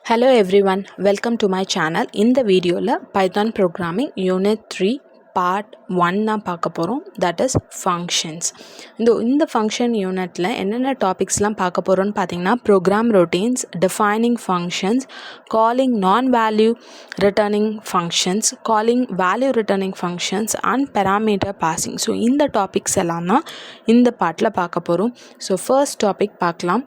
Hello everyone, welcome to my channel. இந்த வீடியோவில் Python Programming Unit 3 Part 1 நான் பார்க்க போகிறோம். that is functions. இந்த ஃபங்க்ஷன் யூனிட்டில் என்னென்ன டாபிக்ஸ்லாம் பார்க்க போகிறோன்னு பார்த்தீங்கன்னா program routines, defining functions, calling non value returning functions, calling value returning functions and parameter passing. So இந்த டாபிக்ஸ் எல்லாம் தான் இந்த பார்ட்டில் பார்க்க போகிறோம். ஸோ ஃபர்ஸ்ட் டாபிக் பார்க்கலாம்.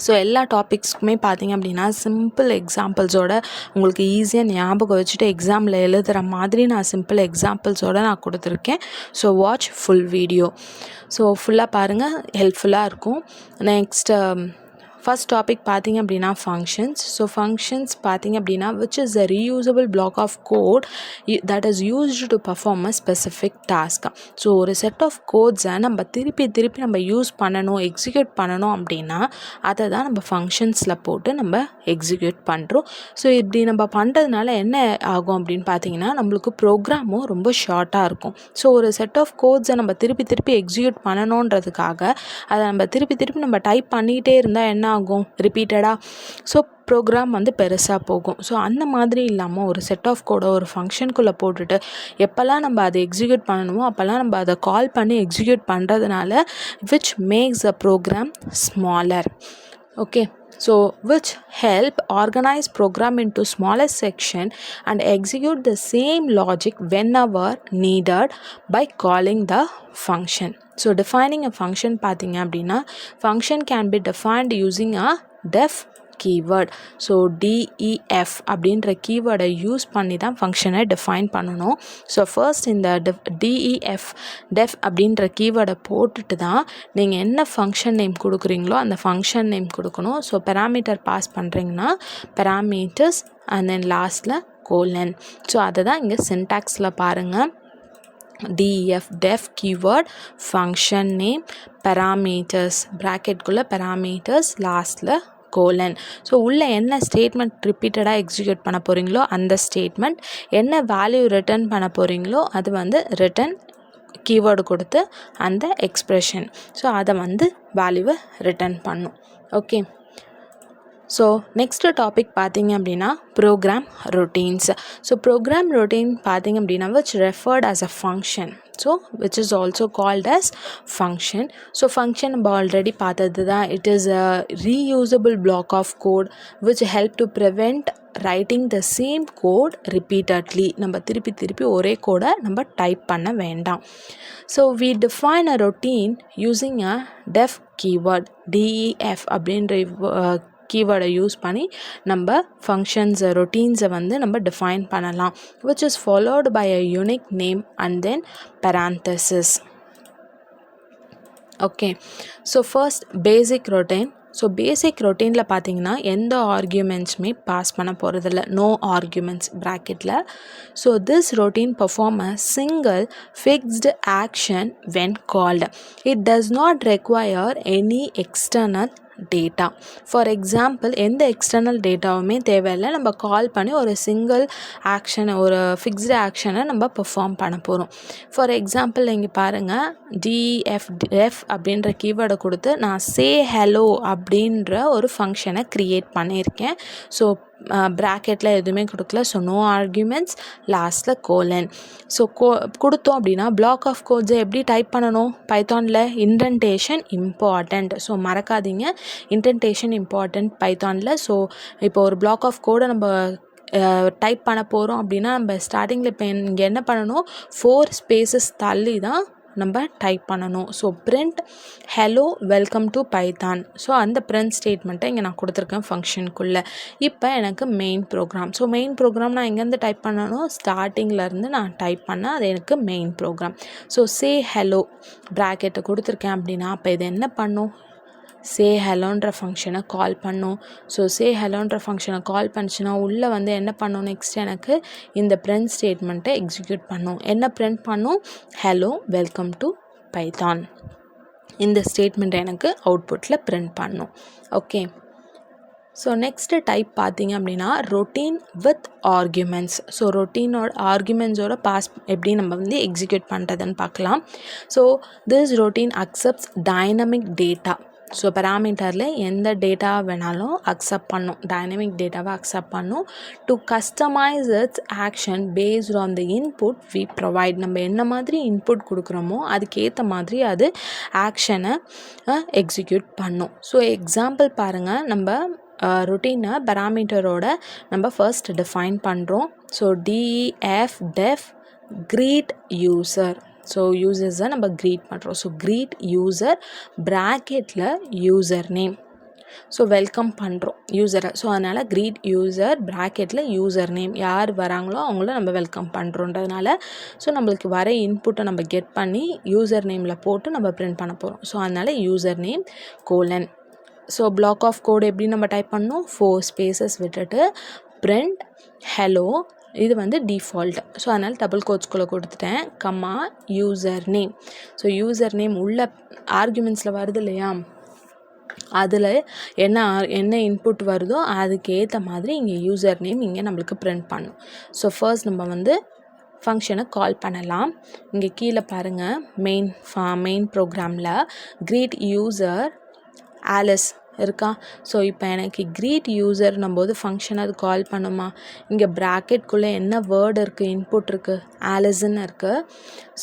ஸோ எல்லா டாபிக்ஸ்க்குமே பார்த்தீங்க அப்படின்னா சிம்பிள் எக்ஸாம்பிள்ஸோட உங்களுக்கு ஈஸியாக ஞாபகம் வச்சுட்டு எக்ஸாமில் எழுதுகிற மாதிரி நான் சிம்பிள் எக்ஸாம்பிள்ஸோடு நான் கொடுத்துருக்கேன். So watch full video. So ஃபுல்லாக பாருங்கள், ஹெல்ப்ஃபுல்லாக இருக்கும். நெக்ஸ்ட்டு ஃபர்ஸ்ட் டாபிக் பார்த்தீங்க அப்படின்னா ஃபங்க்ஷன்ஸ். ஸோ ஃபங்க்ஷன்ஸ் பார்த்தீங்க அப்படின்னா which is a reusable block of code that is used to perform a specific task. So ஒரு செட் ஆஃப் கோட்ஸை நம்ம திருப்பி நம்ம யூஸ் பண்ணணும், எக்ஸிக்யூட் பண்ணணும் அப்படின்னா அதை தான் நம்ம ஃபங்க்ஷன்ஸில் போட்டு நம்ம எக்ஸிக்யூட் பண்ணுறோம். ஸோ இப்படி நம்ம பண்ணுறதுனால என்ன ஆகும் அப்படின்னு பார்த்தீங்கன்னா நம்மளுக்கு ப்ரோக்ராமும் ரொம்ப ஷார்ட்டாக இருக்கும். ஸோ ஒரு செட் ஆஃப் கோட்ஸை நம்ம திருப்பி எக்ஸிக்யூட் பண்ணணுன்றதுக்காக அதை நம்ம திருப்பி நம்ம டைப் பண்ணிக்கிட்டே இருந்தால் என்ன ஆகும், ரிப்பீட்டடாக. ஸோ ப்ரோக்ராம் வந்து பெருசாக போகும். ஸோ அந்த மாதிரி இல்லாமல் ஒரு செட் ஆஃப் கோடை ஒரு ஃபங்க்ஷனுக்குள்ளே போட்டுட்டு எப்போல்லாம் நம்ம அதை எக்ஸிக்யூட் பண்ணணுமோ அப்போல்லாம் நம்ம அதை கால் பண்ணி எக்ஸிக்யூட் பண்ணுறதுனால which makes the program smaller. Okay, so which help organize program into smaller section and execute the same logic whenever needed by calling the function. So defining a function பார்த்தீங்க அப்படின்னா function can be defined using a def keyword. So DEF அப்படின்ற கீவேர்டை use பண்ணி தான் ஃபங்க்ஷனை define பண்ணணும். So first இந்த def அப்படின்ற கீவேர்டை போட்டுட்டு தான் நீங்கள் என்ன ஃபங்க்ஷன் நேம் கொடுக்குறீங்களோ அந்த ஃபங்க்ஷன் நேம் கொடுக்கணும். ஸோ பெராமீட்டர் பாஸ் பண்ணுறீங்கன்னா பெராமீட்டர்ஸ் அண்ட் தென் லாஸ்ட்டில் கோலன். ஸோ அதை தான் இங்கே சின்டாக்ஸில் பாருங்கள். def keyword, function name, parameters, bracketக்குள்ளே parameters, லாஸ்ட்டில் கோலன். ஸோ உள்ளே என்ன ஸ்டேட்மெண்ட் ரிப்பீட்டடாக எக்ஸிக்யூட் பண்ண போகிறீங்களோ அந்த ஸ்டேட்மெண்ட், என்ன வேல்யூ ரிட்டர்ன் பண்ண போகிறீங்களோ அது வந்து ரிட்டர்ன் கீவேர்டு கொடுத்து அந்த எக்ஸ்ப்ரெஷன். ஸோ அதை வந்து வேல்யூவை ரிட்டர்ன் பண்ணும். ஓகே, ஸோ நெக்ஸ்ட் டாபிக் பார்த்தீங்க அப்படின்னா program routines. So program routine பார்த்தீங்க அப்படின்னா which referred as a function, so which is also called as function. So function நம்ம ஆல்ரெடி பார்த்தது தான். It is a reusable block of code which help to prevent writing the same code repeatedly. நம்ம திருப்பி ஒரே கோடை நம்ம type பண்ண வேண்டாம். So we define a routine using a def keyword, def அப்படின்ற கீவேர்டை யூஸ் பண்ணி நம்ம ஃபங்க்ஷன்ஸை ரொட்டீன்ஸை வந்து நம்ம டிஃபைன் பண்ணலாம். which is followed by a unique name and then parenthesis. Okay, so first basic routine. So basic ரொட்டீனில் பார்த்தீங்கன்னா எந்த ஆர்கியூமெண்ட்ஸுமே பாஸ் பண்ண போகிறதில்ல, நோ ஆர்கியூமெண்ட்ஸ் ப்ராக்கெட்டில். So this routine perform a single fixed action when called. It does not require any external data. For example எந்த external டேட்டாவுமே தேவையில்லை, நம்ம கால் பண்ணி ஒரு சிங்கிள் ஆக்ஷனை, ஒரு ஃபிக்ஸ்டு ஆக்ஷனை நம்ம பெர்ஃபார்ம் பண்ண போகிறோம். ஃபார் எக்ஸாம்பிள் இங்கே பாருங்கள், def அப்படின்ற கீவேர்டை கொடுத்து நான் சே ஹலோ அப்படின்ற ஒரு ஃபங்க்ஷனை க்ரியேட் பண்ணியிருக்கேன். ஸோ ப்ராக்கெட்டில் எதுவுமே கொடுக்கல. ஸோ நோ ஆர்கியூமெண்ட்ஸ், லாஸ்ட்டில் கோலன். ஸோ கொடுத்தோம் அப்படின்னா பிளாக் ஆஃப் கோட்ஸை எப்படி டைப் பண்ணணும் பைத்தானில்? Indentation important. ஸோ மறக்காதீங்க, இன்டென்டேஷன் இம்பார்ட்டண்ட் பைத்தானில். ஸோ இப்போ ஒரு பிளாக் ஆஃப் கோடை நம்ம டைப் பண்ண போகிறோம் அப்படின்னா நம்ம ஸ்டார்டிங்கில் இப்போ இங்கே என்ன பண்ணணும், 4 ஸ்பேசஸ் தள்ளி தான் நம்ம டைப் பண்ணணும். So print hello welcome to Python. So அந்த பிரிண்ட் ஸ்டேட்மெண்ட்டை இங்கே நான் கொடுத்துருக்கேன் ஃபங்க்ஷனுக்குள்ளே. இப்போ எனக்கு main program. So main program நான் எங்கேருந்து டைப் பண்ணணும், ஸ்டார்டிங்லேருந்து நான் டைப் பண்ணேன், அது எனக்கு main program. So say hello ப்ராக்கெட்டை கொடுத்துருக்கேன் அப்படின்னா அப்போ இது என்ன பண்ணும், சே ஹலோன்ற ஃபங்க்ஷனை கால் பண்ணும். ஸோ சே ஹலோன்ற ஃபங்க்ஷனை கால் பண்ணிச்சுன்னா உள்ளே வந்து என்ன பண்ணும், நெக்ஸ்ட் எனக்கு இந்த பிரிண்ட் ஸ்டேட்மெண்ட்டை எக்ஸிக்யூட் பண்ணும். என்ன பிரிண்ட் பண்ணும், ஹலோ வெல்கம் டு பைத்தான். இந்த ஸ்டேட்மெண்ட்டை எனக்கு அவுட்புட்டில் பிரிண்ட் பண்ணும். ஓகே, ஸோ நெக்ஸ்ட்டு டைப் பார்த்தீங்க அப்படின்னா ரொட்டீன் வித் ஆர்கியூமெண்ட்ஸ். ஸோ ரொட்டீனோட ஆர்கியூமெண்ட்ஸோட பாஸ் எப்படி நம்ம வந்து எக்ஸிக்யூட் பண்ணுறதுன்னு பார்க்கலாம். So this routine accepts dynamic data so பேராமீட்டரில் எந்த டேட்டா வேணாலும் அக்செப்ட் பண்ணும், டைனமிக் டேட்டாவை அக்செப்ட் பண்ணும். To customise its action based on the input we provide. நம்ம என்ன மாதிரி இன்புட் கொடுக்குறோமோ அதுக்கேற்ற மாதிரி அது ஆக்ஷனை எக்ஸிக்யூட் பண்ணும். ஸோ எக்ஸாம்பிள் பாருங்கள், நம்ம ரொட்டீனை பேராமீட்டரோட நம்ம ஃபர்ஸ்ட் டிஃபைன் பண்ணுறோம். So DEF def greet user. So யூசர்ஸை நம்ம க்ரீட் பண்ணுறோம். ஸோ க்ரீட் யூசர் ப்ராக்கெட்டில் யூசர் நேம். ஸோ வெல்கம் பண்ணுறோம் யூசரை. ஸோ அதனால் க்ரீட் யூசர் ப்ராக்கெட்டில் யூசர் நேம், யார் வராங்களோ அவங்கள நம்ம வெல்கம் பண்ணுறோன்றதுனால ஸோ நம்மளுக்கு வர இன்புட்டை நம்ம கெட் பண்ணி யூசர் நேமில் போட்டு நம்ம பிரிண்ட் பண்ண போகிறோம். ஸோ அதனால் user name colon. So block of code எப்படி நம்ம டைப் பண்ணணும், 4 ஸ்பேசஸ் விட்டுட்டு print hello, இது வந்து டிஃபால்ட். ஸோ அதனால் டபுள் கோட்ஸ்குள்ளே கொடுத்துட்டேன், comma user name. So user name உள்ள ஆர்குமெண்ட்ஸில் வருது இல்லையா, அதில் என்ன இன்புட் வருதோ அதுக்கேற்ற மாதிரி இங்கே யூசர் நேம் இங்கே நம்மளுக்கு பிரிண்ட் பண்ணும். ஸோ ஃபர்ஸ்ட் நம்ம வந்து ஃபங்க்ஷனை கால் பண்ணலாம். இங்கே கீழே பாருங்கள், மெயின் ப்ரோக்ராமில் க்ரீட் யூசர் ஆலிஸ் இருக்கா. ஸோ இப்போ எனக்கு க்ரீட் யூசர்னும் போது ஃபங்க்ஷன் அது கால் பண்ணுமா, இங்கே ப்ராக்கெட்குள்ளே என்ன வேர்டு இருக்குது, இன்புட் இருக்குது, ஆலிஸ்ன்னு இருக்குது.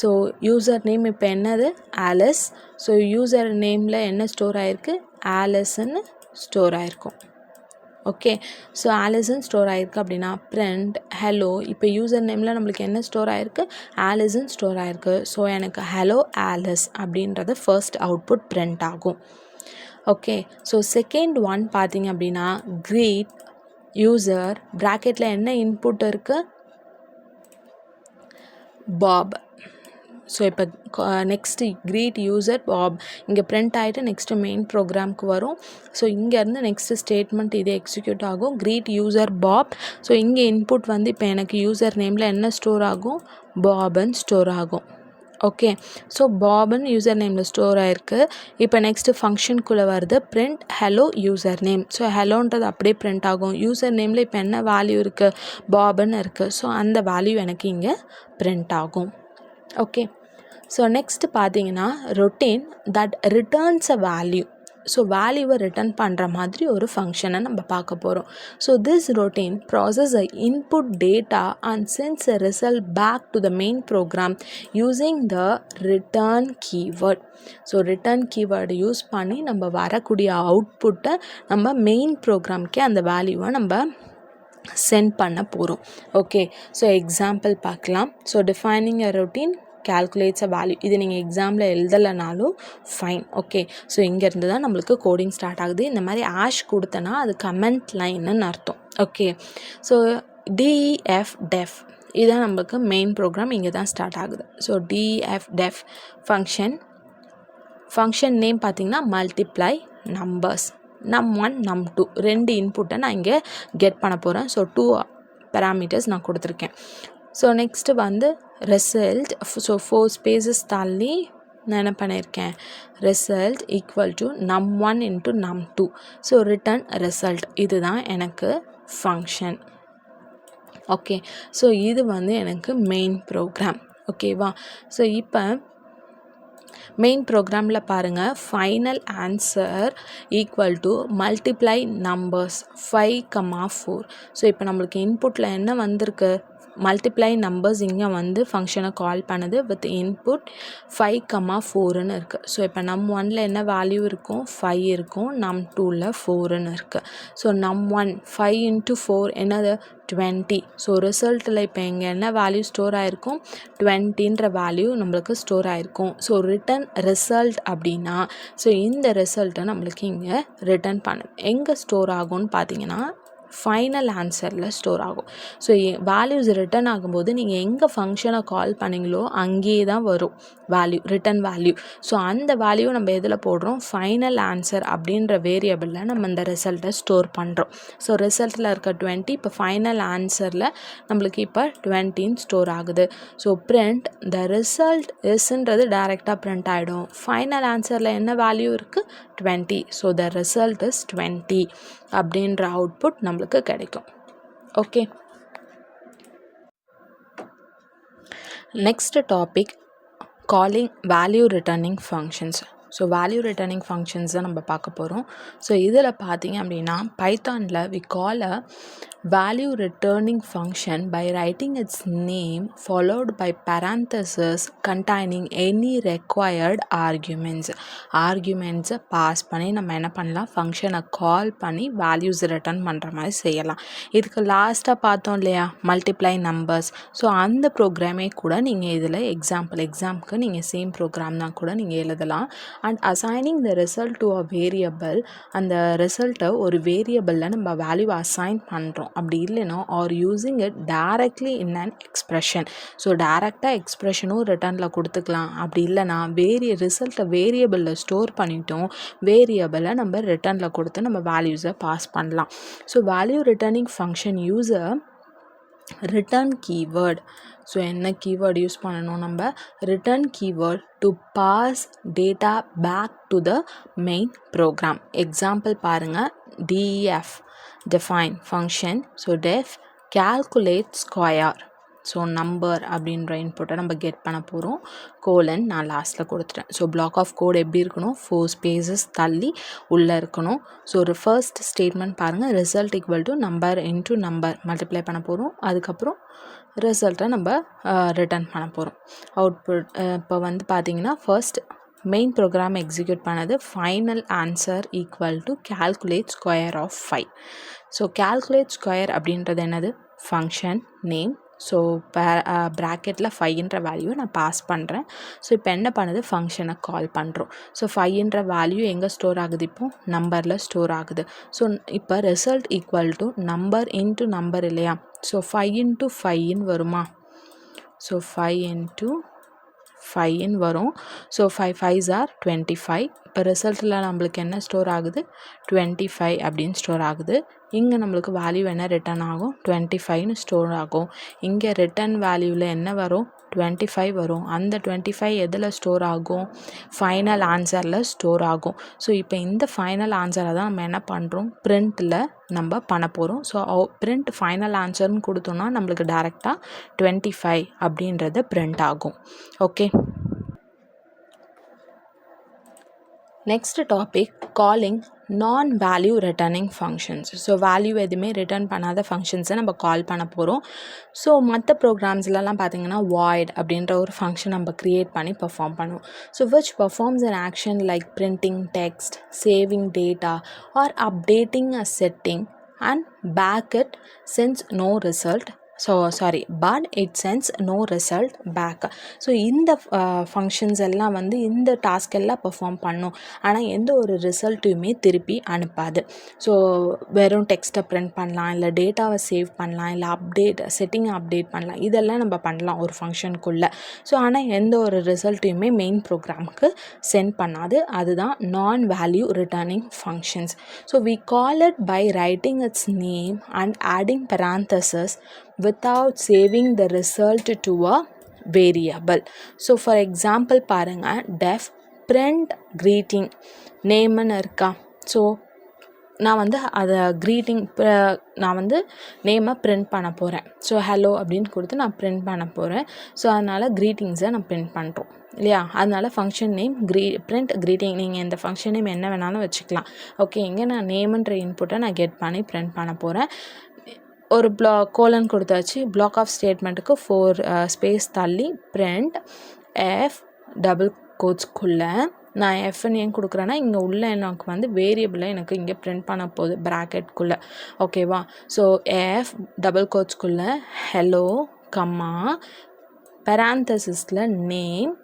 ஸோ யூசர் நேம் இப்போ என்னது, ஆலிஸ். ஸோ யூசர் நேமில் என்ன ஸ்டோர் ஆகிருக்கு, ஆலிஸ்ன்னு ஸ்டோர் ஆகிருக்கும். ஓகே, ஸோ ஆலிஸ்ன்னு ஸ்டோர் ஆகிருக்கு அப்படின்னா print hello. இப்போ யூசர் நேமில் நம்மளுக்கு என்ன ஸ்டோர் ஆகிருக்கு, ஆலிஸ்ன்னு ஸ்டோர் ஆகிருக்கு. ஸோ எனக்கு hello ஆலிஸ் அப்படின்றது ஃபர்ஸ்ட் அவுட்புட் print ஆகும். ஓகே, ஸோ செகண்ட் ஒன் பார்த்தீங்க அப்படின்னா க்ரீட் யூசர் ப்ராக்கெட்டில் என்ன இன்புட் இருக்குது, பாப். ஸோ இப்போ நெக்ஸ்ட்டு க்ரீட் யூசர் பாப் இங்கே பிரிண்ட் ஆகிட்டு நெக்ஸ்ட்டு மெயின் ப்ரோக்ராம்க்கு வரும். ஸோ இங்கேருந்து நெக்ஸ்ட்டு ஸ்டேட்மெண்ட் இது எக்ஸிக்யூட் ஆகும், க்ரீட் யூசர் பாப். ஸோ இங்கே இன்புட் வந்து இப்போ எனக்கு யூசர் நேமில் என்ன ஸ்டோர் ஆகும், பாப்னு ஸ்டோர் ஆகும். ஓகே, ஸோ பாப்னு யூசர் நேமில் ஸ்டோர் ஆகிருக்கு. இப்போ நெக்ஸ்ட்டு ஃபங்க்ஷனுக்குள்ளே வருது print hello user name. So ஹெலோன்றது அப்படியே பிரிண்ட் ஆகும். யூசர் நேமில் இப்போ என்ன வேல்யூ இருக்குது, பாப்னு இருக்குது. ஸோ அந்த வேல்யூ எனக்கு இங்கே பிரிண்ட் ஆகும். ஓகே, ஸோ நெக்ஸ்ட்டு பார்த்தீங்கன்னா routine that returns a value. So வேல்யூவை ரிட்டர்ன் பண்ணுற மாதிரி ஒரு ஃபங்க்ஷனை நம்ம பார்க்க போகிறோம். So this routine process a input data and sends a result back to the main program using the return keyword. So return keyword use பண்ணி நம்ம வரக்கூடிய அவுட்புட்டை நம்ம மெயின் ப்ரோக்ராம்க்கே அந்த வேல்யூவை நம்ம சென்ட் பண்ண போகிறோம். ஓகே, ஸோ எக்ஸாம்பிள் பார்க்கலாம். So defining a routine calculates a value. இது நீங்கள் எக்ஸாமில் எழுதலைனாலும் ஃபைன். ஓகே, ஸோ இங்கேருந்து தான் நம்மளுக்கு கோடிங் ஸ்டார்ட் ஆகுது. இந்த மாதிரி ஆஷ் கொடுத்தனா அது கமெண்ட் லைன்னு அர்த்தம். ஓகே, ஸோ DEF def இதுதான் நம்மளுக்கு மெயின் ப்ரோக்ராம், இங்கே தான் ஸ்டார்ட் ஆகுது. So DEF def function name பார்த்திங்கன்னா மல்டிப்ளை நம்பர்ஸ், num1 num2 2 இன்புட்டை நான் இங்கே கெட் பண்ண போகிறேன். ஸோ 2 பேராமீட்டர்ஸ் நான் கொடுத்துருக்கேன். ஸோ நெக்ஸ்ட்டு வந்து ரிசல்ட். ஸோ 4 ஸ்பேசஸ் தள்ளி நான் என்ன பண்ணியிருக்கேன், result equal to num1 into num2. So return result, இதுதான் எனக்கு ஃபங்க்ஷன். ஓகே, ஸோ இது வந்து எனக்கு மெயின் ப்ரோக்ராம். ஓகேவா, ஸோ இப்போ மெயின் ப்ரோக்ராமில் பாருங்கள், final answer equal to multiply numbers 5,4. So இப்போ நம்மளுக்கு இன்புட்டில் என்ன வந்திருக்கு, மல்டிப்ளை நம்பர்ஸ் இங்கே வந்து ஃபங்க்ஷனை கால் பண்ணுது வித் இன்புட் 5,4ன்னு இருக்குது. ஸோ இப்போ num1ல் என்ன வேல்யூ இருக்கும், 5 இருக்கும், num2ல் 4ன்னு இருக்குது. ஸோ num1 5 இன்ட்டு 4 என்னது 20. ஸோ ரிசல்ட்டில் இப்போ இங்கே என்ன வேல்யூ ஸ்டோர் ஆகிருக்கும், 20ன்ற வேல்யூ நம்மளுக்கு ஸ்டோர் ஆகிருக்கும். ஸோ ரிட்டன் ரிசல்ட் அப்படின்னா ஸோ இந்த ரிசல்ட்டை நம்மளுக்கு இங்கே ரிட்டன் பண்ணும். எங்கே ஸ்டோர் ஆகும்னு பார்த்தீங்கன்னா ஃபைனல் ஆன்சரில் ஸ்டோர் ஆகும். ஸோ வேல்யூஸ் ரிட்டன் ஆகும்போது நீங்கள் எங்கே ஃபங்க்ஷனை கால் பண்ணிங்களோ அங்கேயே தான் வரும் வேல்யூ, ரிட்டன் வேல்யூ. ஸோ அந்த வேல்யூ நம்ம எதில் போடுறோம், ஃபைனல் ஆன்சர் அப்படின்ற வேரியபிளில் நம்ம இந்த ரிசல்ட்டை ஸ்டோர் பண்ணுறோம். ஸோ ரிசல்ட்டில் இருக்க 20 இப்போ ஃபைனல் ஆன்சரில் நம்மளுக்கு இப்போ 20ன்னு ஸ்டோர் ஆகுது. ஸோ print the result isன்றது டைரெக்டாக print ஆகிடும். ஃபைனல் ஆன்சரில் என்ன வேல்யூ இருக்குது, 20. ஸோ the result is 20 அப்படின்ற அவுட்புட் நம்மளுக்கு கிடைக்கும். Okay, next topic calling value returning functions. So value returning functions தான் நம்ம பார்க்க போகிறோம். ஸோ இதில் பார்த்தீங்க அப்படின்னா பைத்தானில் we call a value returning function by writing its name followed by parentheses containing any required arguments pass பண்ணி நம்ம என்ன பண்ணலாம், ஃபங்க்ஷனை கால் பண்ணி வேல்யூஸ் ரிட்டர்ன் பண்ணுற மாதிரி செய்யலாம். இதுக்கு லாஸ்ட்டாக பார்த்தோம் இல்லையா மல்டிப்ளை நம்பர்ஸ், ஸோ அந்த ப்ரோக்ராமே கூட நீங்கள் இதில் எக்ஸாமுக்கு நீங்கள் சேம் ப்ரோக்ராம் தான் கூட நீங்கள் எழுதலாம். And assigning the result to a variable, அந்த ரிசல்ட்டை ஒரு வேரியபிளில் நம்ம வேல்யூ அசைன் பண்ணுறோம். அப்படி இல்லைன்னா are using it directly in an expression, so டைரெக்டாக எக்ஸ்ப்ரெஷனும் ரிட்டர்னில் கொடுத்துக்கலாம். அப்படி இல்லைனா ரிசல்ட்டை வேரியபிளில் ஸ்டோர் பண்ணிட்டோம், வேரியபிளை நம்ம ரிட்டர்னில் கொடுத்து நம்ம வேல்யூஸை பாஸ் பண்ணலாம். So value returning function user return keyword, so என்ன கீவேர்ட் யூஸ் பண்ணணும், நம்ம return keyword to pass data back to the main program. Example பாருங்கள், def define function, so def calculate square, so number அப்படின்ற இன்புட்டை நம்ம get பண்ண போகிறோம். Colon நான் லாஸ்ட்டில் கொடுத்துட்டேன். ஸோ பிளாக் ஆஃப் கோட் எப்படி இருக்கணும், 4 ஸ்பேசஸ் தள்ளி உள்ளே இருக்கணும். ஸோ ஒரு ஃபர்ஸ்ட் ஸ்டேட்மெண்ட் பாருங்கள், result equal to number into number multiply பண்ண போகிறோம். அதுக்கப்புறம் ரிசல்ட்டை நம்ம ரிட்டர்ன் பண்ண போகிறோம். அவுட்புட் இப்போ வந்து பார்த்தீங்கன்னா ஃபர்ஸ்ட் மெயின் ப்ரோக்ராம் எக்ஸிக்யூட் பண்ணது final answer equal to calculate square of 5. So calculate square அப்படின்றது என்னது, ஃபங்க்ஷன் நேம். ஸோ ப்ராக்கெட்டில் 5ன்ற வேல்யூ நான் பாஸ் பண்ணுறேன். ஸோ இப்போ என்ன பண்ணுது, ஃபங்க்ஷனை கால் பண்ணுறோம். ஸோ 5ன்ற வேல்யூ எங்கே ஸ்டோர் ஆகுது, இப்போது நம்பரில் ஸ்டோர் ஆகுது. ஸோ இப்போ result equal to number into number இல்லையா, ஸோ 5 இன்ட்டு 5 வருமா, ஸோ 5 இன்ட்டு 5 வரும். So 5 5s are 25. இப்போ ரிசல்ட்டில் நம்மளுக்கு என்ன ஸ்டோர் ஆகுது, 25 அப்படின்னு ஸ்டோர் ஆகுது. இங்கே நம்மளுக்கு வேல்யூ என்ன ரிட்டர்ன் ஆகும், 25ன்னு ஸ்டோர் ஆகும். இங்கே ரிட்டர்ன் வேல்யூவில் என்ன வரும், 25 வரும். அந்த 25 எதில் ஸ்டோர் ஆகும், ஃபைனல் ஆன்சரில் ஸ்டோர் ஆகும். ஸோ இப்போ இந்த ஃபைனல் ஆன்சரை தான் நம்ம என்ன பண்ணுறோம், பிரிண்ட்டில் நம்ம பண்ண போகிறோம். ஸோ பிரிண்ட் ஃபைனல் ஆன்சர்னு கொடுத்தோன்னா நம்மளுக்கு டேரெக்டாக 25 அப்படின்றது பிரிண்ட் ஆகும். Okay, next topic calling non value returning functions. So value எதுவுமே ரிட்டர்ன் பண்ணாத ஃபங்க்ஷன்ஸை நம்ம கால் பண்ண போகிறோம். ஸோ மற்ற ப்ரோக்ராம்ஸ்லலாம் பார்த்திங்கன்னா வாய்ட் அப்படின்ற ஒரு ஃபங்க்ஷன் நம்ம க்ரியேட் பண்ணி பெர்ஃபார்ம் பண்ணுவோம். So which performs an action like printing text, saving data or updating a setting and back it sends no result. but it sends no result back. So இந்த functions எல்லாம் வந்து இந்த task எல்லாம் perform பண்ணும், ஆனால் எந்த ஒரு ரிசல்ட்டையுமே திருப்பி அனுப்பாது. ஸோ வெறும் டெக்ஸ்ட்டை பிரிண்ட் பண்ணலாம், இல்லை டேட்டாவை சேவ் பண்ணலாம், இல்லை செட்டிங்கை அப்டேட் பண்ணலாம், இதெல்லாம் நம்ம பண்ணலாம் ஒரு ஃபங்க்ஷனுக்குள்ளே. ஸோ ஆனால் எந்த ஒரு ரிசல்ட்டையுமே மெயின் ப்ரோக்ராமுக்கு சென்ட் பண்ணாது. அதுதான் நான் value returning functions. So we call it by writing its name and adding parentheses without saving the result to a variable. So for example பாருங்க, def print greeting நேம்னு இருக்கா. ஸோ நான் வந்து அதை நான் வந்து நேமை பிரிண்ட் பண்ண போகிறேன். ஸோ ஹலோ அப்படின்னு கொடுத்து நான் பிரிண்ட் பண்ண போகிறேன். ஸோ அதனால் க்ரீட்டிங்ஸை நான் பிரிண்ட் பண்ணுறோம் இல்லையா, அதனால் ஃபங்க்ஷன் நேம் பிரிண்ட் க்ரீட்டிங். நீங்கள் இந்த ஃபங்க்ஷன் நேம் என்ன வேணாலும் வச்சுக்கலாம். ஓகே, இங்கே நான் நேம்ன்ற இன்புட்டை நான் கெட் பண்ணி பிரிண்ட் பண்ண போகிறேன். ஒரு கோலன் கொடுத்தாச்சு. பிளாக் ஆஃப் ஸ்டேட்மெண்ட்டுக்கு 4 ஸ்பேஸ் தள்ளி பிரிண்ட் எஃப் டபுள் கோட்ஸ்க்குள்ளே நான் எஃப்னு ஏன் கொடுக்குறேன்னா இங்கே உள்ள எனக்கு வந்து வேரியபிளை எனக்கு இங்கே பிரிண்ட் பண்ண போகுது ப்ராக்கெட்குள்ளே. ஓகேவா, ஸோ எஃப் டபுள் கோட்ஸ்க்குள்ளே ஹலோ கம்மா பேராந்தசிஸில் name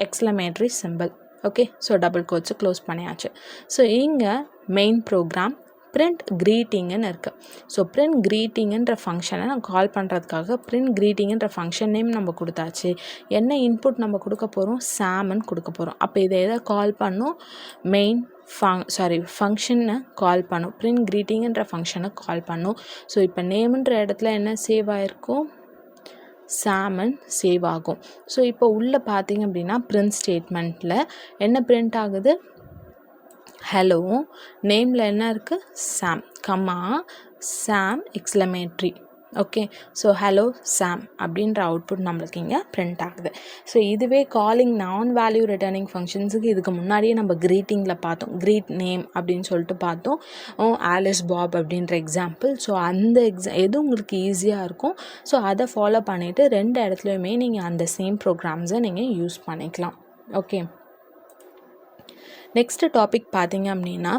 exclamatory simple. Okay, so double quotes close பண்ணியாச்சு. ஸோ இங்கே மெயின் ப்ரோக்ராம் பிரிண்ட் க்ரீட்டிங்குன்னு இருக்குது. ஸோ பிரிண்ட் க்ரீட்டிங்குன்ற ஃபங்க்ஷனை நான் கால் பண்ணுறதுக்காக பிரிண்ட் க்ரீட்டிங்குன்ற ஃபங்க்ஷன் நேம் நம்ம கொடுத்தாச்சு. என்ன இன்புட் நம்ம கொடுக்க போகிறோம், சாம்னு கொடுக்க போகிறோம். அப்போ இதை எதை கால் பண்ணும், மெயின் ஃபங்க்ஷனை கால் பண்ணும், பிரிண்ட் க்ரீட்டிங்குன்ற ஃபங்க்ஷனை கால் பண்ணும். ஸோ இப்போ நேம்ன்ற இடத்துல என்ன சேவ் ஆகிருக்கும், சாமன் சேவ் ஆகும். ஸோ இப்போ உள்ளே பார்த்தீங்க அப்படின்னா பிரிண்ட் ஸ்டேட்மெண்ட்டில் என்ன பிரிண்ட் ஆகுது, ஹலோ நேமில் என்ன இருக்குது, சாம் கம்மா சாம் எக்ஸ்க்ளமேட்ரி ஓகே. ஸோ ஹலோ சாம் அப்படின்ற அவுட்புட் நம்மளுக்கு இங்கே பிரிண்ட் ஆகுது. ஸோ இதுவே காலிங் நான் வேல்யூ ரிட்டர்னிங் ஃபங்க்ஷன்ஸுக்கு இதுக்கு முன்னாடியே நம்ம க்ரீட்டிங்கில் பார்த்தோம். க்ரீட் நேம் அப்படின்னு சொல்லிட்டு பார்த்தோம். ஆலிஸ் பாப் அப்படின்ற எக்ஸாம்பிள். ஸோ அந்த எது உங்களுக்கு ஈஸியாக இருக்கும் ஸோ அதை ஃபாலோ பண்ணிவிட்டு 2 இடத்துலையுமே நீங்கள் அந்த சேம் ப்ரோக்ராம்ஸை நீங்கள் யூஸ் பண்ணிக்கலாம். ஓகே. நெக்ஸ்ட் டாபிக் பார்த்தீங்க அப்படின்னா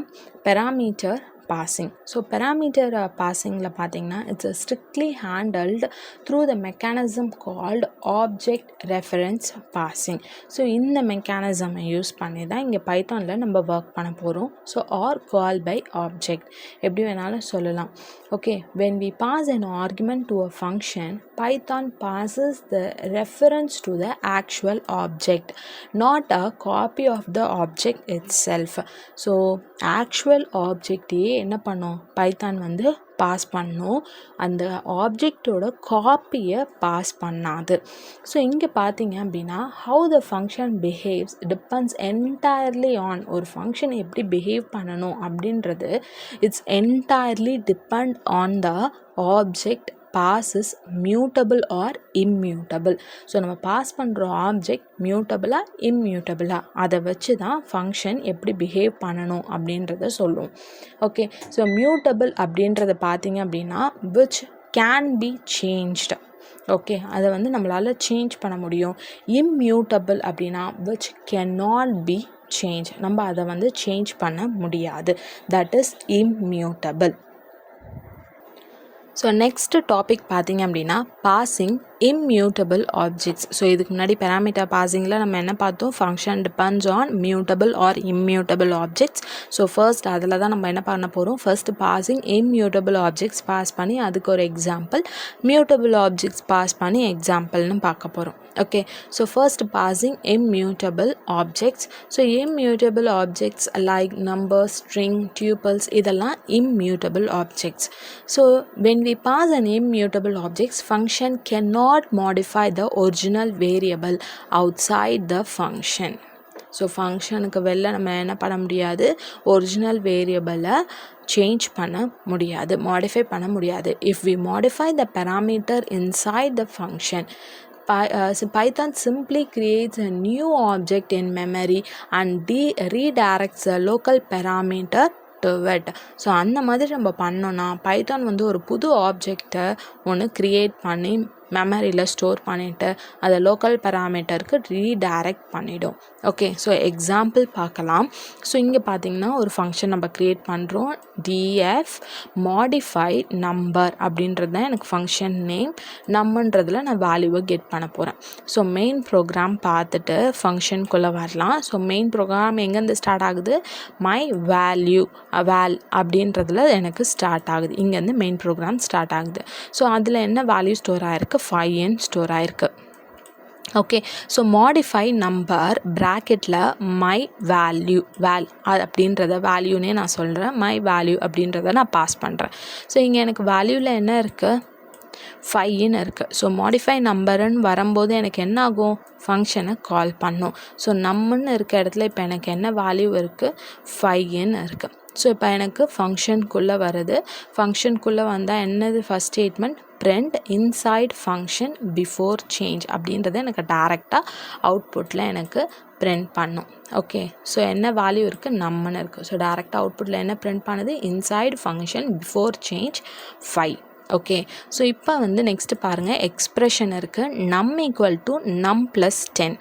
பெராமீட்டர் passing. So parameter passingல பார்த்தீங்கன்னா it's strictly handled through the mechanism called object reference passing. So இந்த மெக்கானிசமை யூஸ் பண்ணி தான் இங்கே பைத்தானில் நம்ம ஒர்க் பண்ண போகிறோம். So or call by object எப்படி வேணாலும் சொல்லலாம். Okay. when we pass an argument to a function, Python passes the reference to the actual object, not a copy of the object itself. So actual ஆப்ஜெக்டையே என்ன பண்ணோம் Python வந்து pass பண்ணோம், அந்த ஆப்ஜெக்டோட காப்பியை பாஸ் பண்ணாது. ஸோ இங்கே பார்த்தீங்க அப்படின்னா how the function behaves depends entirely on ஒரு ஃபங்க்ஷன் எப்படி பிஹேவ் பண்ணணும் அப்படின்றது it's entirely depend on the object passes mutable or immutable. So நம்ம பாஸ் பண்ணுற ஆப்ஜெக்ட் மியூட்டபிளாக இம்மியூட்டபிளாக அதை வச்சு தான் ஃபங்க்ஷன் எப்படி பிஹேவ் பண்ணணும் அப்படின்றத சொல்லுவோம். ஓகே. ஸோ மியூட்டபிள் அப்படின்றத பார்த்தீங்க அப்படின்னா which can be changed. Okay. அதை வந்து நம்மளால் சேஞ்ச் பண்ண முடியும். இம்மியூட்டபிள் அப்படின்னா which cannot be changed. நம்ம அதை வந்து சேஞ்ச் பண்ண முடியாது. That is immutable. So next topic பார்த்தீங்க அப்படின்னா பாசிங் இம்மியூட்டபிள் ஆப்ஜெக்ட்ஸ். ஸோ இதுக்கு முன்னாடி பெராமீட்டர் பாசிங்கில் நம்ம என்ன பார்த்தோம், function depends on mutable or immutable objects. So first அதில் தான் நம்ம என்ன பண்ண போகிறோம், first passing immutable objects pass பண்ணி அதுக்கு ஒரு எக்ஸாம்பிள், மியூட்டபிள் ஆப்ஜெக்ட்ஸ் பாஸ் பண்ணி எக்ஸாம்பிள்னு பார்க்க போகிறோம். Okay. So first passing immutable objects. So immutable objects like numbers, string, tuples இதெல்லாம் immutable objects. So when we pass an immutable objects, function cannot modify the original variable outside the function. So ஃபங்க்ஷனுக்கு வெளில நம்ம என்ன பண்ண முடியாது, original வேரியபிளை change பண்ண முடியாது, modify பண்ண முடியாது. If we modify the parameter inside the function, Python simply creates a new object in memory and redirects the local parameter to it. So அந்த மாதிரி நம்ம பண்ணோன்னா பைத்தான் வந்து ஒரு புது ஆப்ஜெக்டை ஒன்று க்ரியேட் பண்ணி மெமரியில் ஸ்டோர் பண்ணிவிட்டு அதை லோக்கல் பேராமீட்டருக்கு ரீடைரக்ட் பண்ணிவிடும். ஓகே. ஸோ எக்ஸாம்பிள் பார்க்கலாம். ஸோ இங்கே பார்த்தீங்கன்னா ஒரு ஃபங்க்ஷன் நம்ம க்ரியேட் பண்ணுறோம், டிஎஃப் மாடிஃபை நம்பர் அப்படின்றது தான் எனக்கு ஃபங்க்ஷன் நேம். நம்மன்றதில் நான் வேல்யூவை கெட் பண்ண போகிறேன். ஸோ மெயின் ப்ரோக்ராம் பார்த்துட்டு ஃபங்க்ஷனுக்குள்ளே வரலாம். ஸோ மெயின் ப்ரோக்ராம் எங்கேருந்து ஸ்டார்ட் ஆகுது, மை வேல்யூ அப்படின்றதுல எனக்கு ஸ்டார்ட் ஆகுது. இங்கேருந்து மெயின் ப்ரோக்ராம் ஸ்டார்ட் ஆகுது. ஸோ அதில் என்ன வேல்யூ ஸ்டோர் ஆகிருக்கு, 5n ஸ்டோர் ஆகிருக்கு. ஓகே. ஸோ மாடிஃபை நம்பர் ப்ராக்கெட்டில் மை வேல்யூ அப்படின்றத வேல்யூனே நான் சொல்கிறேன், மை வேல்யூ அப்படின்றத நான் பாஸ் பண்ணுறேன். ஸோ இங்கே எனக்கு வேல்யூவில் என்ன இருக்குது, 5ன்னு இருக்குது. ஸோ மாடிஃபை நம்பருன்னு வரும்போது எனக்கு என்ன ஆகும், ஃபங்க்ஷனை கால் பண்ணும். ஸோ நம்மன்னு இருக்க இடத்துல இப்போ எனக்கு என்ன வேல்யூ இருக்குது, 5ன்னு இருக்குது. ஸோ இப்போ எனக்கு ஃபங்க்ஷனுக்குள்ளே வருது. ஃபங்க்ஷனுக்குள்ளே வந்தால் என்னது first statement, print inside function before change அப்படின்றது எனக்கு டைரெக்டாக அவுட்புட்டில் எனக்கு பிரிண்ட் பண்ணும். ஓகே. ஸோ என்ன வேல்யூ இருக்குது, நம்மன்னு இருக்குது. ஸோ டைரெக்டாக அவுட்புட்டில் என்ன பிரிண்ட் பண்ணுது, inside function before change 5. Okay. So இப்போ வந்து நெக்ஸ்ட்டு பாருங்கள், எக்ஸ்ப்ரெஷன் இருக்குது, நம் ஈக்குவல் டு நம் ப்ளஸ் 10.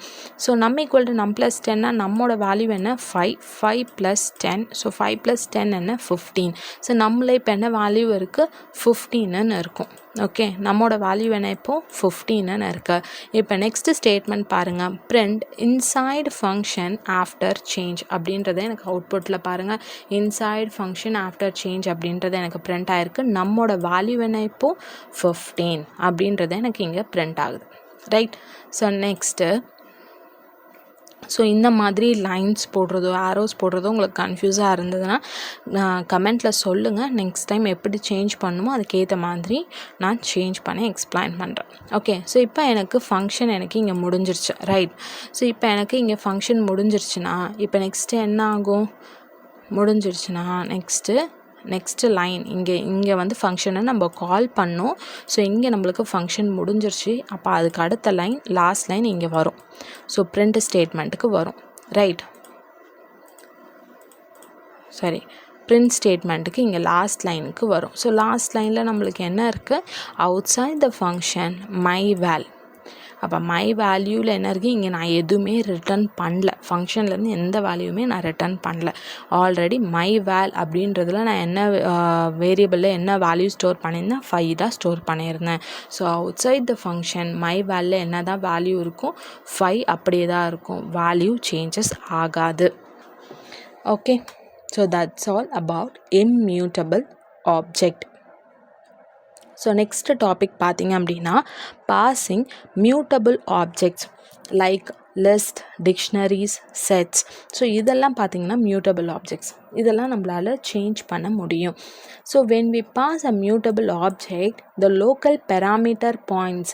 ஸோ நம் ஈக்குவல் டு நம் ப்ளஸ் 10னா நம்மளோட வேல்யூ என்ன, 5 ப்ளஸ் 10. ஸோ 5 ப்ளஸ் 10 என்ன, 15. ஸோ நம்மள இப்போ என்ன வேல்யூ இருக்குது, 15ன்னு இருக்கும். ஓகே. நம்மளோட வேல்யூ என்ன இப்போது 15ன்னு இருக்குது. இப்போ நெக்ஸ்ட்டு ஸ்டேட்மெண்ட் பாருங்கள், print inside function after change அப்படின்றத எனக்கு அவுட்புட்டில் பாருங்கள், இன்சைட் ஃபங்க்ஷன் ஆஃப்டர் சேஞ்ச் அப்படின்றது எனக்கு பிரிண்ட் ஆகிருக்கு. நம்மளோட வேல்யூ என்ன இப்போது 15 அப்படின்றது எனக்கு இங்கே பிரிண்ட் ஆகுது. ரைட். ஸோ நெக்ஸ்ட்டு, ஸோ இந்த மாதிரி லைன்ஸ் போடுறதோ ஆரோஸ் போடுறதோ உங்களுக்கு கன்ஃபியூஸாக இருந்ததுன்னா கமெண்ட்டில் சொல்லுங்கள். நெக்ஸ்ட் டைம் எப்படி சேஞ்ச் பண்ணுமோ அதுக்கேற்ற மாதிரி நான் சேஞ்ச் பண்ணி எக்ஸ்பிளைன் பண்ணுறேன். ஓகே. ஸோ இப்போ எனக்கு ஃபங்க்ஷன் எனக்கு இங்கே முடிஞ்சிருச்சு. ரைட். ஸோ இப்போ எனக்கு இங்கே ஃபங்க்ஷன் முடிஞ்சிருச்சுன்னா இப்போ நெக்ஸ்ட்டு என்ன ஆகும், முடிஞ்சிருச்சுன்னா நெக்ஸ்ட்டு நெக்ஸ்ட்டு லைன் இங்கே வந்து ஃபங்க்ஷனை நம்ம கால் பண்ணோம். ஸோ இங்கே நம்மளுக்கு ஃபங்க்ஷன் முடிஞ்சிருச்சு. அப்போ அதுக்கு அடுத்த லைன் லாஸ்ட் லைன் இங்கே வரும். ஸோ பிரிண்ட் ஸ்டேட்மெண்ட்டுக்கு வரும். ரைட், சரி, பிரிண்ட் ஸ்டேட்மெண்ட்டுக்கு இங்கே லாஸ்ட் லைனுக்கு வரும். ஸோ லாஸ்ட் லைனில் நம்மளுக்கு என்ன இருக்குது? அவுட்சைட் த ஃபங்க்ஷன் மை வேல். அப்போ மை வேல்யூவில் என்ன இருக்குது? இங்கே நான் எதுவுமே ரிட்டர்ன் பண்ணல. ஃபங்க்ஷன்லேருந்து எந்த வேல்யூமே நான் ரிட்டர்ன் பண்ணல. ஆல்ரெடி மை வேல் அப்படின்றதுல நான் என்ன வேரியபிளில் என்ன வேல்யூ ஸ்டோர் பண்ணியிருந்தேன்? 5 தான் ஸ்டோர் பண்ணியிருந்தேன். So outside the function my வேலில் என்ன தான் வேல்யூ இருக்கும்? 5 அப்படியே தான் இருக்கும். வேல்யூ சேஞ்சஸ் ஆகாது. Okay, so that's all about immutable object. So next topic பார்த்திங்க அப்படின்னா passing mutable objects like list, dictionaries, sets. So இதெல்லாம் பார்த்திங்கன்னா மியூட்டபிள் ஆப்ஜெக்ட்ஸ். இதெல்லாம் நம்மளால் சேஞ்ச் பண்ண முடியும். So when we pass a mutable object, the local parameter points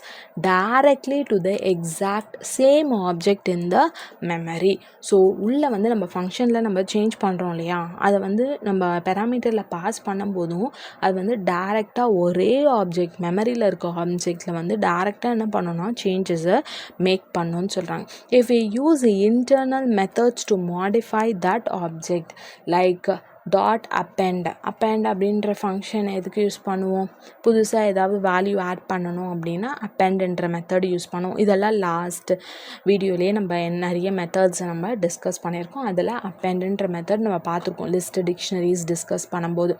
directly to the exact same object in the memory. So உள்ளே வந்து நம்ம ஃபங்க்ஷனில் நம்ம சேஞ்ச் பண்ணுறோம் இல்லையா, அதை வந்து நம்ம பெராமீட்டரில் பாஸ் பண்ணும்போதும் அது வந்து டைரெக்டாக ஒரே ஆப்ஜெக்ட், மெமரியில் இருக்க ஆப்ஜெக்டில் வந்து டைரெக்டாக என்ன பண்ணணும்னா சேஞ்சஸை மேக் பண்ணணும்னு சொல்கிறாங்க. if we use internal methods to modify that object like dot append அப்படின்ற ஃபங்க்ஷன் எதுக்கு யூஸ் பண்ணுவோம்? புதுசாக ஏதாவது வேல்யூ ஆட் பண்ணணும் அப்படின்னா அப்பெண்டுன்ற மெத்தட் யூஸ் பண்ணுவோம். இதெல்லாம் லாஸ்ட் வீடியோலேயே நம்ம நிறைய மெத்தட்ஸை நம்ம டிஸ்கஸ் பண்ணியிருக்கோம். அதில் அப்பெண்டுன்ற மெத்தட் நம்ம பார்த்துருக்கோம் லிஸ்ட், டிக்ஷனரிஸ் டிஸ்கஸ் பண்ணும்போது.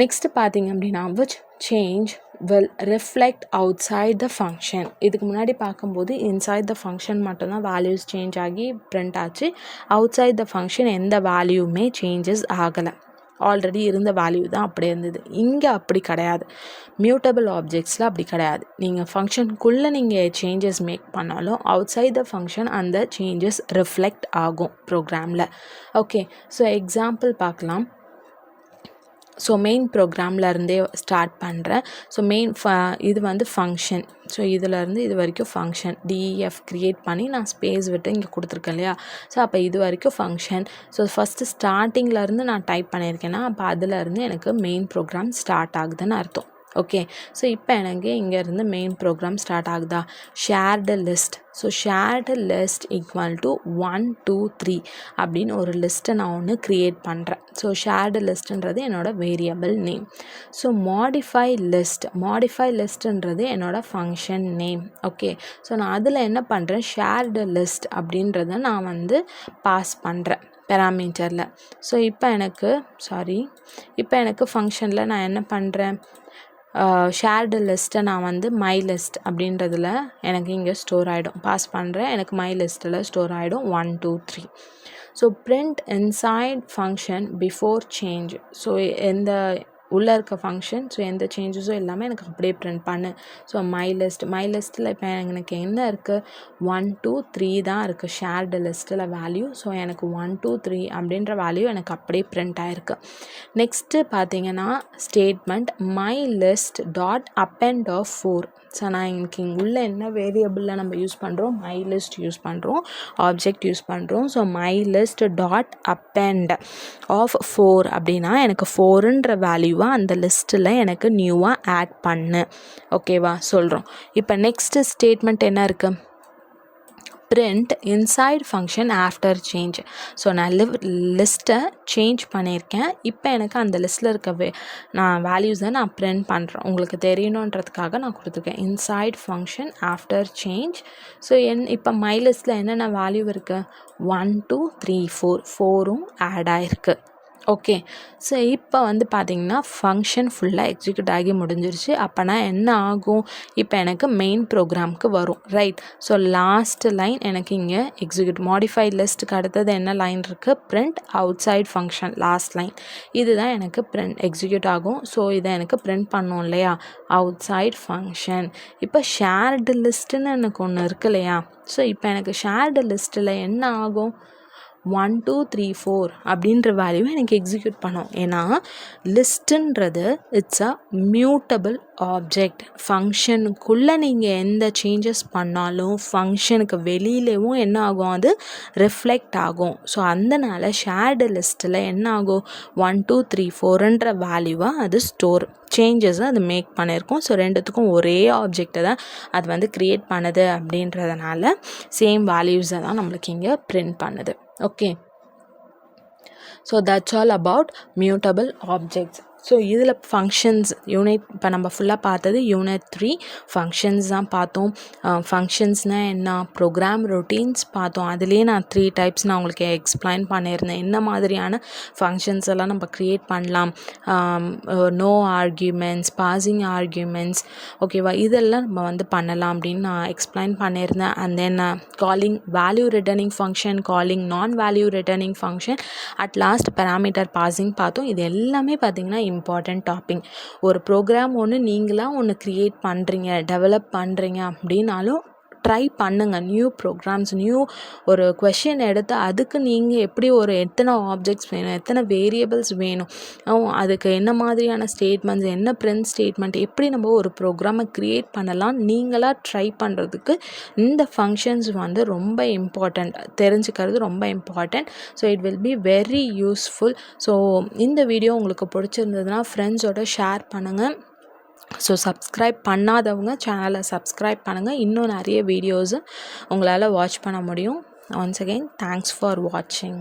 நெக்ஸ்ட்டு பார்த்திங்க அப்படின்னா which change will reflect outside the function. இதுக்கு முன்னாடி பார்க்கும்போது inside the function மட்டும்தான் வேல்யூஸ் சேஞ்ச் ஆகி பிரிண்ட் ஆச்சு. outside the function எந்த வேல்யூமே சேஞ்சஸ் ஆகலை. ஆல்ரெடி இருந்த வேல்யூ தான் அப்படியே இருந்தது. இங்கே அப்படி கிடையாது. மியூட்டபிள் ஆப்ஜெக்ட்ஸில் அப்படி கிடையாது. நீங்கள் ஃபங்க்ஷனுக்குள்ளே நீங்கள் சேஞ்சஸ் மேக் பண்ணாலும் அவுட்சைட் த ஃபங்க்ஷன் அந்த சேஞ்சஸ் ரிஃப்ளெக்ட் ஆகும் ப்ரோக்ராமில். ஓகே, ஸோ எக்ஸாம்பிள் பார்க்கலாம். ஸோ மெயின் ப்ரோக்ராம்லேருந்தே ஸ்டார்ட் பண்ணுறேன். ஸோ இது வந்து ஃபங்க்ஷன். ஸோ இதிலேருந்து இது வரைக்கும் ஃபங்க்ஷன் டிஎஃப் க்ரியேட் பண்ணி நான் ஸ்பேஸ் விட்டு இங்கே கொடுத்துருக்கேன் இல்லையா. ஸோ அப்போ இது வரைக்கும் ஃபங்க்ஷன். ஸோ ஃபஸ்ட்டு ஸ்டார்டிங்லேருந்து நான் டைப் பண்ணியிருக்கேன்னா அப்போ அதிலேருந்து எனக்கு மெயின் ப்ரோக்ராம் ஸ்டார்ட் ஆகுதுன்னு அர்த்தம். ஓகே, ஸோ இப்போ எனக்கு இங்கேருந்து மெயின் ப்ரோக்ராம் ஸ்டார்ட் ஆகுதா? Shared list. So shared list equal to 1 2 3 அப்படின்னு ஒரு லிஸ்ட்டை நான் ஒன்று க்ரியேட் பண்ணுறேன். ஸோ ஷேர்டு லிஸ்ட்டுன்றது என்னோடய வேரியபிள் நேம். ஸோ மாடிஃபை லிஸ்ட்டுன்றது என்னோடய ஃபங்க்ஷன் நேம். ஓகே, ஸோ நான் அதில் என்ன பண்ணுறேன்? ஷேர்டு லிஸ்ட் அப்படின்றத நான் வந்து பாஸ் பண்ணுறேன் பெராமீட்டரில். ஸோ இப்போ எனக்கு ஃபங்க்ஷனில் நான் என்ன பண்ணுறேன்? ஷேர்டு லிஸ்ட்டை நான் வந்து மை லிஸ்ட் அப்படின்றதில் எனக்கு இங்கே ஸ்டோர் ஆகிடும். பாஸ் பண்ணுறேன், எனக்கு மை லிஸ்ட்டில் ஸ்டோர் ஆகிடும் 1 2 3. So print inside function before change. So எந்த உள்ளே இருக்க ஃபங்க்ஷன், ஸோ எந்த சேஞ்சஸும் எல்லாமே எனக்கு அப்படியே பிரிண்ட் பண்ணு. ஸோ மை லிஸ்ட்டில் இப்போ எனக்கு என்ன இருக்குது? 1 2 3 தான் இருக்குது ஷேர்டு லிஸ்ட்டில் வேல்யூ. ஸோ எனக்கு 1 2 3 அப்படின்ற வேல்யூ எனக்கு அப்படியே பிரிண்ட் ஆகிருக்கு. நெக்ஸ்ட்டு பார்த்தீங்கன்னா statement my list dot append of 4. So நான் இங்கே உள்ளே என்ன வேரியபிளில் நம்ம யூஸ் பண்ணுறோம்? மை லிஸ்ட் யூஸ் பண்ணுறோம், ஆப்ஜெக்ட் யூஸ் பண்ணுறோம். So my list dot append of 4 அப்படின்னா எனக்கு 4ன்ற வேல்யூவாக அந்த லிஸ்ட்டில் எனக்கு நியூவாக ஆட் பண்ணு. ஓகேவா சொல்கிறோம். இப்போ நெக்ஸ்ட்டு ஸ்டேட்மெண்ட் என்ன இருக்குது? print inside function after change. So நான் லிஸ்ட்டை சேஞ்ச் பண்ணியிருக்கேன். இப்போ எனக்கு அந்த லிஸ்ட்டில் இருக்க நான் வேல்யூஸை நான் பிரிண்ட் பண்ணுறேன். உங்களுக்கு தெரியணுன்றதுக்காக நான் கொடுத்துருக்கேன் inside function after change. So இப்போ மை லிஸ்ட்டில் என்னென்ன வேல்யூ இருக்குது? 1 2 3 4ம் ஆட் ஆகிருக்கு. ஓகே, ஸோ இப்போ வந்து பார்த்திங்கன்னா ஃபங்க்ஷன் ஃபுல்லாக எக்ஸிக்யூட் ஆகி முடிஞ்சிருச்சு. அப்போனா என்ன ஆகும்? இப்போ எனக்கு மெயின் ப்ரோக்ராம்க்கு வரும். ரைட், ஸோ லாஸ்ட் லைன் எனக்கு இங்கே எக்ஸிக்யூட். மாடிஃபை லிஸ்ட்டுக்கு அடுத்தது என்ன லைன் இருக்குது? Print outside function last line. இதுதான் எனக்கு பிரிண்ட் எக்ஸிக்யூட் ஆகும். ஸோ இதை எனக்கு பிரிண்ட் பண்ணோம் இல்லையா, அவுட் சைட் ஃபங்க்ஷன். இப்போ ஷேர்டு லிஸ்ட்டுன்னு எனக்கு ஒன்று இருக்கு இல்லையா. ஸோ இப்போ எனக்கு ஷேர்டு லிஸ்ட்டில் என்ன ஆகும்? 1 2 3 4 அப்படின்ற வேல்யூவை எனக்கு எக்ஸிக்யூட் பண்ணும். ஏன்னா லிஸ்ட்டுன்றது இட்ஸ் அ மியூட்டபிள் ஆப்ஜெக்ட். ஃபங்க்ஷனுக்குள்ளே நீங்கள் எந்த சேஞ்சஸ் பண்ணாலும் ஃபங்க்ஷனுக்கு வெளியிலேயும் என்ன ஆகும், அது ரிஃப்ளெக்ட் ஆகும். ஸோ அதனால் ஷேர்டு லிஸ்ட்டில் என்ன ஆகும், 1 2 3 4ன்ற வேல்யூவை அது ஸ்டோர் சேஞ்சஸை அது மேக் பண்ணியிருக்கோம். ஸோ ரெண்டுத்துக்கும் ஒரே ஆப்ஜெக்டை தான் அது வந்து க்ரியேட் பண்ணுது. அப்படின்றதுனால சேம் வேல்யூஸை தான் நம்மளுக்கு இங்கே பிரிண்ட் பண்ணுது. Okay, so that's all about mutable objects. So இதில் ஃபங்க்ஷன்ஸ் யூனிட் இப்போ நம்ம ஃபுல்லாக பார்த்தது யூனிட் 3 ஃபங்க்ஷன்ஸ் தான் பார்த்தோம். ஃபங்க்ஷன்ஸ்னால் என்ன, ப்ரோக்ராம் ரொட்டீன்ஸ் பார்த்தோம். அதுலேயே நான் 3 டைப்ஸ் நான் உங்களுக்கு எக்ஸ்பிளைன் பண்ணியிருந்தேன். என்ன மாதிரியான ஃபங்க்ஷன்ஸ் எல்லாம் நம்ம க்ரியேட் பண்ணலாம், நோ ஆர்கியூமெண்ட்ஸ், பாசிங் ஆர்கியூமெண்ட்ஸ், ஓகேவா, இதெல்லாம் நம்ம வந்து பண்ணலாம் அப்படின்னு நான் எக்ஸ்பிளைன் பண்ணியிருந்தேன். And then calling value returning function, calling non value returning function, at last parameter passing பார்த்தோம். இது எல்லாமே பார்த்திங்கன்னா இம்பார்ட்டண்ட் டாபிக். ஒரு ப்ரோக்ராம் ஒன்று நீங்களாக ஒன்று க்ரியேட் பண்ணுறீங்க, டெவலப் பண்ணுறீங்க அப்படின்னாலும் ட்ரை பண்ணுங்கள். நியூ ப்ரோக்ராம்ஸ், நியூ ஒரு கொஷின் எடுத்து அதுக்கு நீங்கள் எப்படி ஒரு எத்தனை ஆப்ஜெக்ட்ஸ் வேணும், எத்தனை வேரியபிள்ஸ் வேணும், அதுக்கு என்ன மாதிரியான ஸ்டேட்மெண்ட்ஸ், என்ன பிரிண்ட் ஸ்டேட்மெண்ட், எப்படி நம்ம ஒரு ப்ரோக்ராமை க்ரியேட் பண்ணலாம் நீங்களாக ட்ரை பண்ணுறதுக்கு இந்த ஃபங்க்ஷன்ஸ் வந்து ரொம்ப இம்பார்ட்டண்ட், தெரிஞ்சுக்கிறது ரொம்ப important. So it will be very useful. So இந்த வீடியோ உங்களுக்கு பிடிச்சிருந்ததுன்னா ஃப்ரெண்ட்ஸோட ஷேர் பண்ணுங்கள். ஸோ சப்ஸ்கிரைப் பண்ணாதவங்க சேனலை சப்ஸ்கிரைப் பண்ணுங்கள். இன்னும் நிறைய வீடியோஸு உங்களால் வாட்ச் பண்ண முடியும். ஒன்ஸ் அகெயின் தேங்க்ஸ் ஃபார் வாட்சிங்.